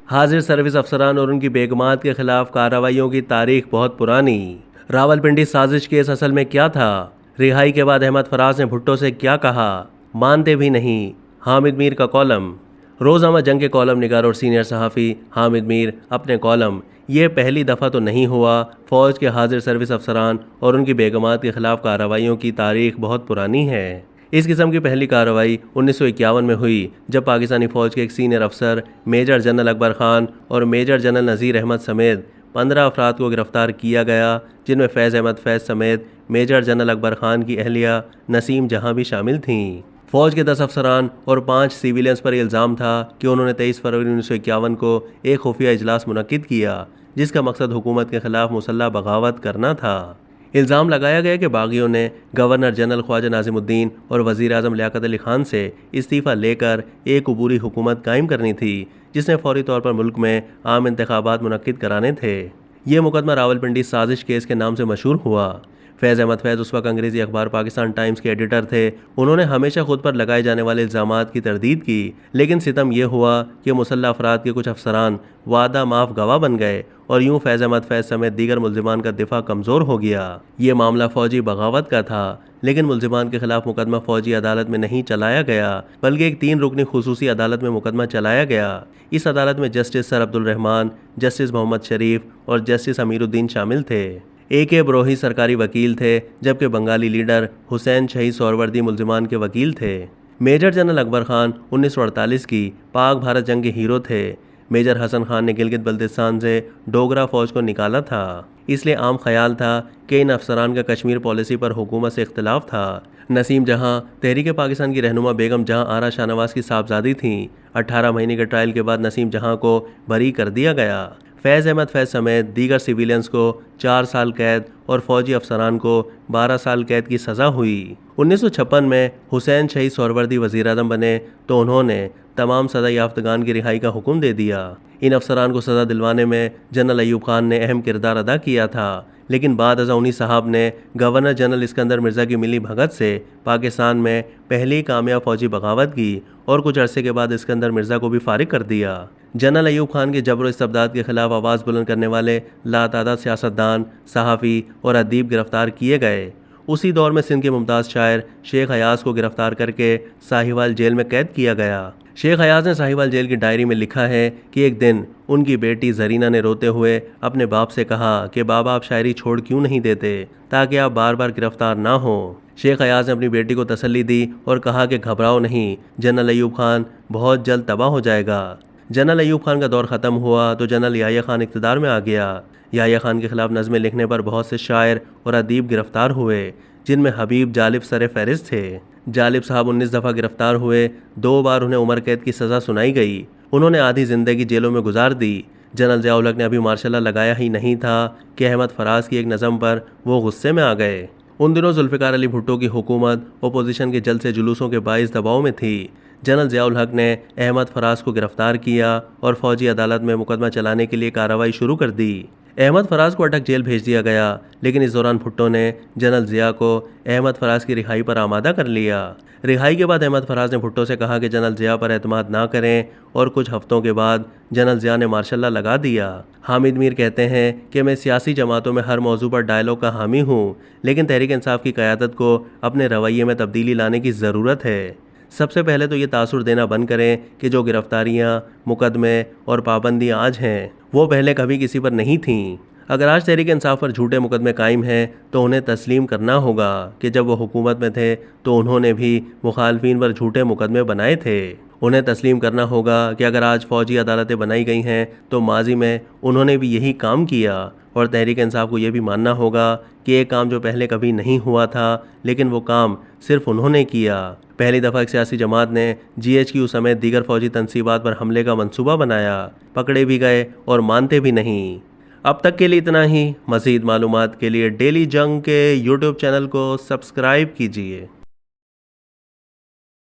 हाजिर सर्विस अफसरान और उनकी बेगमात के खिलाफ कार्रवाइयों की तारीख बहुत पुरानी। रावलपिंडी साजिश केस असल में क्या था? रिहाई के बाद अहमद फराज ने भुट्टो से क्या कहा? मानते भी नहीं। हामिद मीर का कॉलम। रोज़नामा जंग के कॉलम निगार और सीनियर सहाफ़ी हामिद मीर अपने कॉलम। ये पहली दफ़ा तो नहीं हुआ। फ़ौज के हाजिर सर्विस अफसरान और उनकी बेगमात के खिलाफ कार्रवाइयों की तारीख बहुत पुरानी है। इस किस्म की पहली कार्रवाई 1951 में हुई, जब पाकिस्तानी फ़ौज के एक सीनियर अफसर मेजर जनरल अकबर ख़ान और मेजर जनरल नज़ीर अहमद समेत 15 अफराद को गिरफ़्तार किया गया, जिनमें फैज़ अहमद फैज़ समेत मेजर जनरल अकबर ख़ान की अहलिया नसीम जहां भी शामिल थीं। फ़ौज के 10 अफसरान और 5 सिविलियंस पर इल्ज़ाम था कि उन्होंने 23 फरवरी 1951 को एक खुफिया इजलास मुनक्किद किया, जिसका मकसद हुकूमत के ख़िलाफ़ मुसल्लह बगावत करना था। इल्ज़ाम लगाया गया कि बागियों ने गवर्नर जनरल ख्वाजा नाज़िमुद्दीन और वज़ीर आज़म लियाकत अली ख़ान से इस्तीफ़ा लेकर एक अबूरी हुकूमत कायम करनी थी, जिसने फ़ौरी तौर पर मुल्क में आम इंतखाबात मुनक्किद कराने थे। ये मुकदमा रावलपिंडी साजिश केस के नाम से मशहूर हुआ। फैज़ अहमद फैज़ उस वक्त अंग्रेज़ी अखबार पाकिस्तान टाइम्स के एडिटर थे। उन्होंने हमेशा खुद पर लगाए जाने वाले इल्ज़ामात की तरदीद की, लेकिन सितम यह हुआ कि मुसल्लह अफराद के कुछ अफसरान वादा माफ़ गवाह बन गए और यूँ फैज़ अहमद फैज़ समेत दीगर मुल्ज़िमान का दिफा कमज़ोर हो गया। ये मामला फ़ौजी बगावत का था, लेकिन मुल्ज़िमान के खिलाफ मुकदमा फ़ौजी अदालत में नहीं चलाया गया, बल्कि एक 3 रुकनी खुसूसी अदालत में मुकदमा चलाया गया। इस अदालत में justice sir Abdul Rahman, justice Mohammad Sharif और जस्टिस अमीरुद्दीन शामिल थे। AK ब्रोही सरकारी वकील थे, जबकि बंगाली लीडर हुसैन शहीद सोहरवर्दी मुल्ज़िमान के वकील थे। मेजर जनरल अकबर ख़ान 1948 की पाक भारत जंग के हीरो थे। मेजर हसन खान ने गिलगित बल्तिस्तान से डोगरा फ़ौज को निकाला था, इसलिए आम ख्याल था कि इन अफसरान का कश्मीर पॉलिसी पर हुकूमत से इख्तिलाफ था। नसीम जहां तहरीक पाकिस्तान की रहनुमा बेगम जहां आरा शाहनवाज की साहबजादी थीं। 18 महीने के ट्रायल के बाद नसीम जहां को बरी कर दिया गया। फैज़ अहमद फैज़ समेत दीगर सिविलियंस को 4 साल कैद और फ़ौजी अफसरान को 12 साल कैद की सज़ा हुई। 1956 में हुसैन शहीद सोहरवर्दी वज़ीर आज़म बने तो उन्होंने तमाम सज़ा याफ्तगान की रिहाई का हुक्म दे दिया। इन अफसरान को सज़ा दिलवाने में जनरल अयूब खान ने अहम किरदार अदा किया था, लेकिन बाद अज़ा उन्हीं साहब ने गवर्नर जनरल इस्कंदर मिर्ज़ा की मिली भगत से पाकिस्तान में पहली कामयाब फ़ौजी बगावत की और कुछ अरसे के बाद इस्कंदर मिर्ज़ा को भी फारिग कर दिया। जनरल अयूब खान के जबर इस्तबदाद के खिलाफ आवाज़ बुलंद करने वाले लातादाद सियासतदान, सहाफ़ी और अदीब गिरफ्तार किए गए। उसी दौर में सिंध के मुमताज़ शायर शेख हयाज को गिरफ्तार करके साहिवाल जेल में कैद किया गया। शेख हयाज ने साहिवाल जेल की डायरी में लिखा है कि एक दिन उनकी बेटी जरीना ने रोते हुए अपने बाप से कहा कि बाबा आप शायरी छोड़ क्यों नहीं देते ताकि आप बार बार गिरफ्तार ना हो। शेख हयाज ने अपनी बेटी को तसल्ली दी और कहा कि घबराओ नहीं, जनरल अयूब खान बहुत जल्द तबाह हो जाएगा। जनरल अयूब खान का दौर ख़त्म हुआ तो जनरल याह्या खान इक़्तिदार में आ गया। याह्या खान के खिलाफ नज़में लिखने पर बहुत से शायर और अदीब गिरफ्तार हुए, जिनमें हबीब जालिब सर फहरिस्त थे। जालिब साहब 19 दफ़ा गिरफ्तार हुए, 2 बार उन्हें उम्र कैद की सज़ा सुनाई गई। उन्होंने आधी ज़िंदगी जेलों में गुजार दी। जनरल ज़िया-उल हक ने अभी मार्शल लॉ लगाया ही नहीं था कि अहमद फराज की एक नज़म पर वो गुस्से में आ गए। उन दिनों जुल्फ़िकार अली भुट्टो की हुकूमत अपोजिशन के जलसे जुलूसों के बाइस दबाव में थी। जनरल ज़िया-उल हक ने अहमद फराज को गिरफ्तार किया और फ़ौजी अदालत में मुकदमा चलाने के लिए कार्रवाई शुरू कर दी। अहमद फराज को अटक जेल भेज दिया गया, लेकिन इस दौरान भुट्टो ने जनरल ज़िया को अहमद फराज की रिहाई पर आमादा कर लिया। रिहाई के बाद अहमद फराज ने भुट्टो से कहा कि जनरल ज़िया पर एतमाद ना करें और कुछ हफ्तों के बाद जनरल ज़िया ने मार्शल लॉ लगा दिया। हामिद मीर कहते हैं कि मैं सियासी जमातों में हर मौजू पर डायलॉग का हामी हूँ, लेकिन तहरीक इंसाफ की क़यादत को अपने रवैये में तब्दीली लाने की ज़रूरत है। सबसे पहले तो ये तासुर देना बंद करें कि जो गिरफ्तारियाँ, मुकदमे और पाबंदियाँ आज हैं वो पहले कभी किसी पर नहीं थीं। अगर आज तहरीक इंसाफ पर झूठे मुकदमे कायम हैं तो उन्हें तस्लीम करना होगा कि जब वो हुकूमत में थे तो उन्होंने भी मुखालफिन पर झूठे मुकदमे बनाए थे। उन्हें तस्लीम करना होगा कि अगर आज फ़ौजी अदालतें बनाई गई हैं तो माजी में उन्होंने भी यही काम किया, और तहरीक इंसाफ को यह भी मानना होगा कि एक काम जो पहले कभी नहीं हुआ था लेकिन वो काम सिर्फ उन्होंने किया। पहली दफ़ा एक सियासी जमात ने GHQ समेत दीगर फ़ौजी तनसीबात पर हमले का मंसूबा बनाया, पकड़े भी गए और मानते भी नहीं। अब तक के लिए इतना ही। मज़ीद मालूमात के लिए डेली जंग के YouTube चैनल को सब्सक्राइब कीजिए।